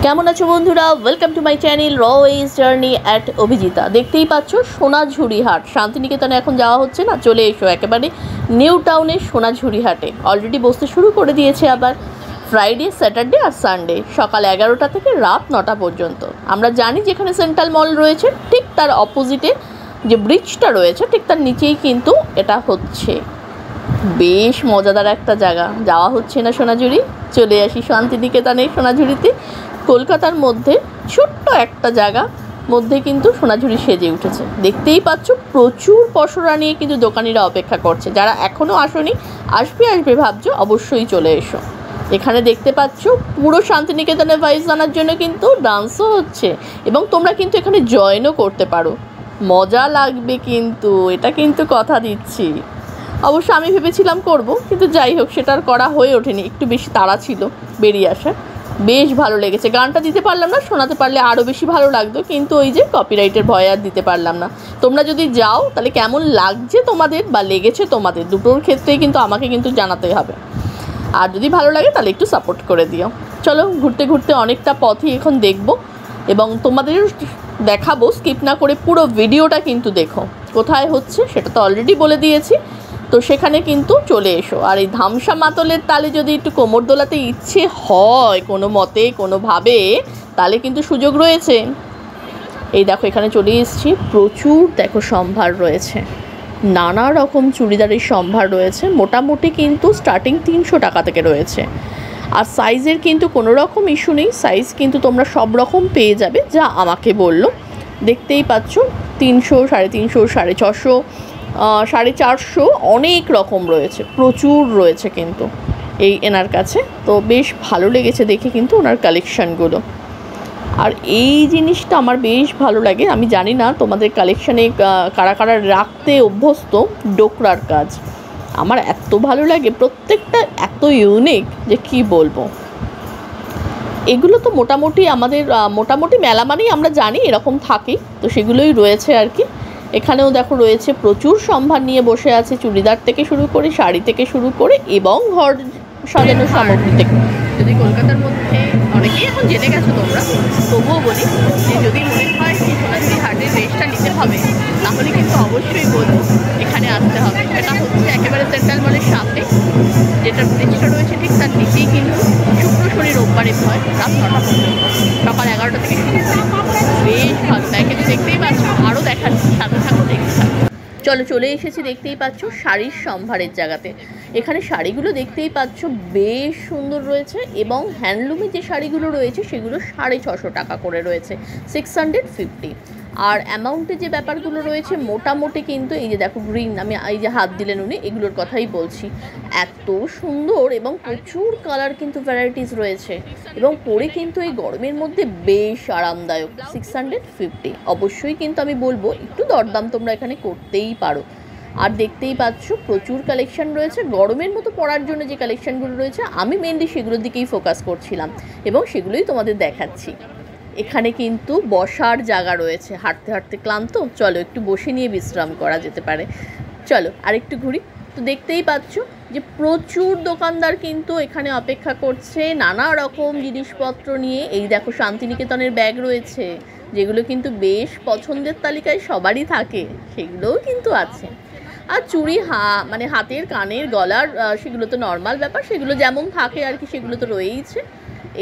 কেমন আছো বন্ধুরা, welcome to my channel Royce journey at Abhijita. দেখতেই পাচ্ছ সোনাঝুরি হাট, শান্তিনিকেতনে এখন যাওয়া হচ্ছে না, চলে এসো একেবারে নিউ টাউনের সোনাঝুরি হাটে। অলরেডি বসতে শুরু করে দিয়েছে আবার ফ্রাইডে, স্যাটারডে আর সানডে সকাল 11টা থেকে রাত 9টা পর্যন্ত। আমরা জানি যেখানে সেন্ট্রাল মল রয়েছে ঠিক তার অপোজিটে যে ব্রিজটা রয়েছে ঠিক তার নিচেই কিন্তু এটা হচ্ছে। বেশ মজাদার একটা জায়গা, যাওয়া হচ্ছে না সোনাঝুরি, চলে আসি শান্তিনিকেতনে। সোনাঝুরিতে কলকাতার মধ্যে ছোট্ট একটা জায়গা মধ্যে কিন্তু সোনাঝুরি সেজে উঠেছে। দেখতেই পাচ্ছ প্রচুর পসরা নিয়ে কিন্তু দোকানিরা অপেক্ষা করছে। যারা এখনও আসনি, আসবে ভাবছো, অবশ্যই চলে এসো। এখানে দেখতে পাচ্ছ পুরো শান্তিনিকেতনের ভাইবস জানার জন্য কিন্তু ডান্সও হচ্ছে এবং তোমরা কিন্তু এখানে জয়েনও করতে পারো। মজা লাগবে কিন্তু, এটা কিন্তু কথা দিচ্ছি। অবশ্য আমি ভেবেছিলাম করব, কিন্তু যাই হোক সেটা আর করা হয়ে ওঠেনি, একটু বেশি তাড়া ছিল বেরিয়ে আসা। বেশ ভালো লেগেছে, গানটা দিতে পারলাম না, শোনাতে পারলে আরও বেশি ভালো লাগতো, কিন্তু ওই যে কপিরাইটের ভয় আর দিতে পারলাম না। তোমরা যদি যাও তাহলে কেমন লাগছে তোমাদের বা লেগেছে তোমাদের, দুটোর ক্ষেত্রেই কিন্তু আমাকে কিন্তু জানাতে হবে। আর যদি ভালো লাগে তাহলে একটু সাপোর্ট করে দিও। চলো, ঘুরতে ঘুরতে অনেকটা পথই এখন দেখব এবং তোমাদের দেখাবো, স্কিপ না করে পুরো ভিডিওটা কিন্তু দেখো। কোথায় হচ্ছে সেটা তো অলরেডি বলে দিয়েছি, তো সেখানে কিন্তু চলে এসো। আর এই ধামসা মাতলের তালে যদি একটু কোমর দোলাতে ইচ্ছে হয় কোনো মতে কোনোভাবে, তাহলে কিন্তু সুযোগ রয়েছে। এই দেখো এখানে চলে এসেছি, প্রচুর দেখো সম্ভার রয়েছে, নানা রকম চুড়িদারের সম্ভার রয়েছে। মোটামুটি কিন্তু স্টার্টিং 300 টাকা থেকে রয়েছে। আর সাইজের কিন্তু কোনো রকম ইস্যু নেই, সাইজ কিন্তু তোমরা সব রকম পেয়ে যাবে যা আমাকে বললো। দেখতেই পাচ্ছ 300, 350, 650, 450 অনেক রকম রয়েছে, প্রচুর রয়েছে কিন্তু এই এনার কাছে। তো বেশ ভালো লেগেছে দেখে কিন্তু ওনার কালেকশানগুলো। আর এই জিনিসটা আমার বেশ ভালো লাগে। আমি জানি না তোমাদের কালেকশানে কারা কারা রাখতে অভ্যস্ত ডোকরার কাজ, আমার এত ভালো লাগে, প্রত্যেকটা এত ইউনিক যে কি বলবো। এগুলো তো মোটামুটি আমাদের মোটামুটি মেলা মানেই আমরা জানি এরকম থাকে, তো সেগুলোই রয়েছে আর কি। এখানেও দেখো রয়েছে প্রচুর সম্ভার নিয়ে বসে আছে, চুড়িদার থেকে শুরু করে, শাড়ি থেকে শুরু করে এবং ঘর সাজানোর সামগ্রী থেকে। যদি কলকাতার মধ্যে অনেকেই এখন জেনে গেছো তোমরা, তবুও বলি যে যদি মনে হয় যে সোনাঝুরি হাটের রেস্টটা নিতে হবে, তাহলে কিন্তু অবশ্যই বলবো এখানে আসতে হবে। সেটা হচ্ছে একেবারে সেন্ট্রাল মলের সামনে, যেটা ব্রিজটা রয়েছে ঠিক তার নিচেই কিন্তু শুক্র শনি রোববারে হয় রাত 9টা পর্যন্ত, সকাল 11টা থেকে শুরু করে। বেশ ভালো লাগে, কিন্তু দেখতেই পাচ্ছ আরও দেখাচ্ছি, সাথে থাকো, দেখতে থাকো। চলো, চলে এসেছি দেখতেই পাচ্ছ শাড়ির সম্ভারের জায়গাতে। এখানে শাড়িগুলো দেখতেই পাচ্ছ বেশ সুন্দর রয়েছে এবং হ্যান্ডলুমের যে শাড়িগুলো রয়েছে সেগুলো 650 টাকা করে রয়েছে, 650। আর অ্যামাউন্টের যে ব্যাপারগুলো রয়েছে মোটামুটি কিন্তু এই যে দেখো গ্রিন, আমি এই যে হাত দিলেন উনি, এগুলোর কথাই বলছি। এত সুন্দর এবং প্রচুর কালার কিন্তু ভ্যারাইটিস রয়েছে এবং পরে কিন্তু এই গরমের মধ্যে বেশ আরামদায়ক। 650 অবশ্যই কিন্তু আমি বলবো একটু দরদাম তোমরা এখানে করতেই পারো। আর দেখতেই পাচ্ছ প্রচুর কালেকশন রয়েছে গরমের মতো পরার জন্য, যে কালেকশানগুলো রয়েছে আমি মেনলি সেগুলোর দিকেই ফোকাস করছিলাম এবং সেগুলোই তোমাদের দেখাচ্ছি। এখানে কিন্তু বসার জায়গা রয়েছে, হাঁটতে হাঁটতে ক্লান্ত, চলো একটু বসে নিয়ে বিশ্রাম করা যেতে পারে। চলো আরেকটু ঘুরি। তো দেখতেই পাচ্ছ যে প্রচুর দোকানদার কিন্তু এখানে অপেক্ষা করছে নানা রকম জিনিসপত্র নিয়ে। এই দেখো শান্তিনিকেতনের ব্যাগ রয়েছে, যেগুলো কিন্তু বেশ পছন্দের তালিকায় সবারই থাকে, সেগুলোও কিন্তু আছে। আর চুড়ি, মানে হাতের, কানের, গলার, সেগুলো তো নর্মাল ব্যাপার, সেগুলো যেমন থাকে আর কি, সেগুলো তো রয়েইছে।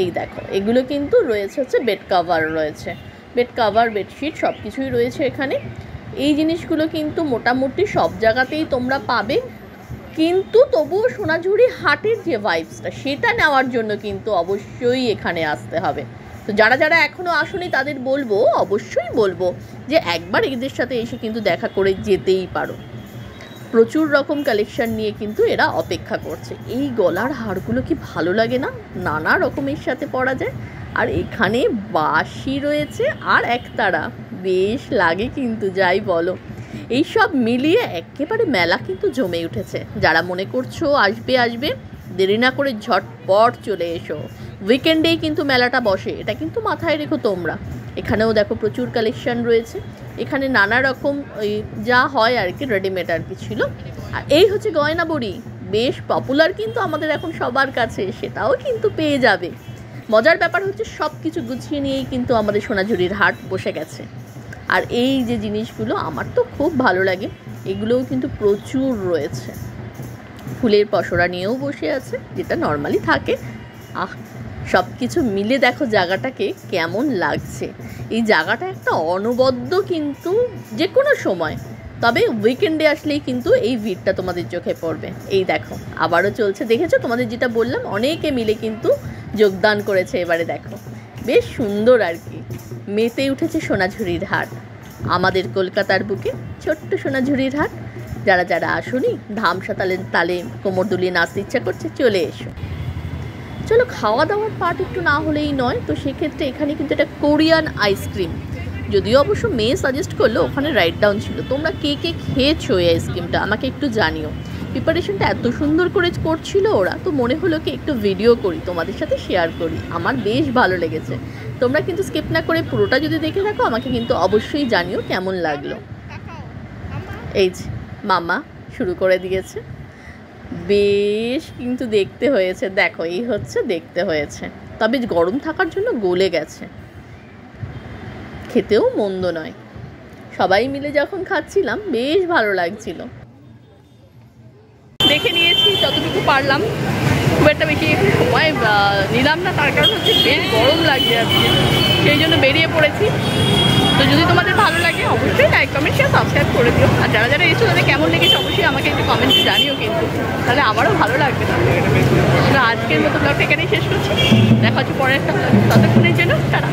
এই দেখো এগুলো কিন্তু রয়েছে হচ্ছে বেড কাভার রয়েছে, বেড কাভার, বেডশিট সব কিছুই রয়েছে এখানে। এই জিনিসগুলো কিন্তু মোটামুটি সব জায়গাতেই তোমরা পাবে, কিন্তু তবুও সোনাঝুরি হাটের যে ভাইবসটা সেটা নেওয়ার জন্য কিন্তু অবশ্যই এখানে আসতে হবে। তো যারা যারা এখনও আসেনি তাদের বলবো, অবশ্যই বলবো যে একবার এদের সাথে এসে কিন্তু দেখা করে যেতেই পারো। প্রচুর রকম কালেকশান নিয়ে কিন্তু এরা অপেক্ষা করছে। এই গলার হারগুলো কি ভালো লাগে না, নানা রকমের সাথে পরা যায়। আর এখানে বাঁশি রয়েছে আর একতারা, বেশ লাগে কিন্তু যাই বলো। এই সব মিলিয়ে একেবারে মেলা কিন্তু জমে উঠেছে। যারা মনে করছো আসবে, দেরি না করে ঝটপট চলে এসো। উইকেন্ডেই কিন্তু মেলাটা বসে, এটা কিন্তু মাথায় রেখো তোমরা। এখানেও দেখো প্রচুর কালেকশান রয়েছে, এখানে নানা রকম ওই যা হয় আর কি রেডিমেড আর কি ছিল। আর এই হচ্ছে গয়না বড়ি, বেশ পপুলার কিন্তু আমাদের এখন সবার কাছে, সেটাও কিন্তু পেয়ে যাবে। মজার ব্যাপার হচ্ছে সব কিছু গুছিয়ে নিয়েই কিন্তু আমাদের সোনাঝুরির হাট বসে গেছে। আর এই যে জিনিসগুলো আমার তো খুব ভালো লাগে, এগুলোও কিন্তু প্রচুর রয়েছে। ফুলের পসরা নিয়েও বসে আছে, যেটা নর্মালি থাকে। সব কিছু মিলে দেখো জায়গাটাকে কেমন লাগছে। এই জায়গাটা একটা অনবদ্য, কিন্তু যে কোনো সময়, তবে উইকেন্ডে আসলেই কিন্তু এই ভিড়টা তোমাদের চোখে পড়বে। এই দেখো আবারও চলছে, দেখেছো? তোমাদের যেটা বললাম, অনেকে মিলে কিন্তু যোগদান করেছে এবারে। দেখো বেশ সুন্দর আর কি, মেতে উঠেছে সোনাঝুরির হাট, আমাদের কলকাতার বুকে ছোট্ট সোনাঝুরির হাট। যারা যারা আসুনি, ধামসা তালে তালে কোমর দুলিয়ে নাচতে ইচ্ছা করছে, চলে এসো। চলো, খাওয়া দাওয়ার পার্ট একটু না হলেই নয়, তো সেক্ষেত্রে এখানে কিন্তু এটা কোরিয়ান আইসক্রিম, যদিও অবশ্য মেয়ে সাজেস্ট করলো, ওখানে রাইট ডাউন ছিল। তোমরা কে কে খেয়েছো এই আইসক্রিমটা আমাকে একটু জানিও। প্রিপারেশনটা এত সুন্দর করে করছিল ওরা, তো মনে হলো কি একটু ভিডিও করি, তোমাদের সাথে শেয়ার করি। আমার বেশ ভালো লেগেছে। তোমরা কিন্তু স্কিপ না করে পুরোটা যদি দেখে থাকো, আমাকে কিন্তু অবশ্যই জানিও কেমন লাগলো। এই যে মামা শুরু করে দিয়েছে, বেশ কিন্তু দেখতে হয়েছে। দেখো এই হচ্ছে দেখতে হয়েছে, তবে গরম থাকার জন্য গলে গেছে, খেতেও মন্দ নয়। সবাই মিলে যখন খাচ্ছিলাম বেশ ভালো লাগছিল। দেখে নিয়েছি যতটুকু পারলাম, খুব একটা বেশি সময় নিলাম না, তার কারণ হচ্ছে বেশ গরম লাগছে আজকে, সেই জন্য বেরিয়ে পড়েছি। তো যদি তোমাদের ভালো লাগে অবশ্যই লাইক কমেন্ট শেয়ার সাবস্ক্রাইব করে দিও। আর যারা যারা এসেছো তাদের কেমন লেগেছে অবশ্যই আমাকে একটু কমেন্টে জানিও, কিন্তু তাহলে আমারও ভালো লাগবে। আজকের মতো ব্লগটা এখানেই শেষ করছি, দেখা হচ্ছে পরের একটা ব্লগ। ততক্ষণের জন্য টাটা।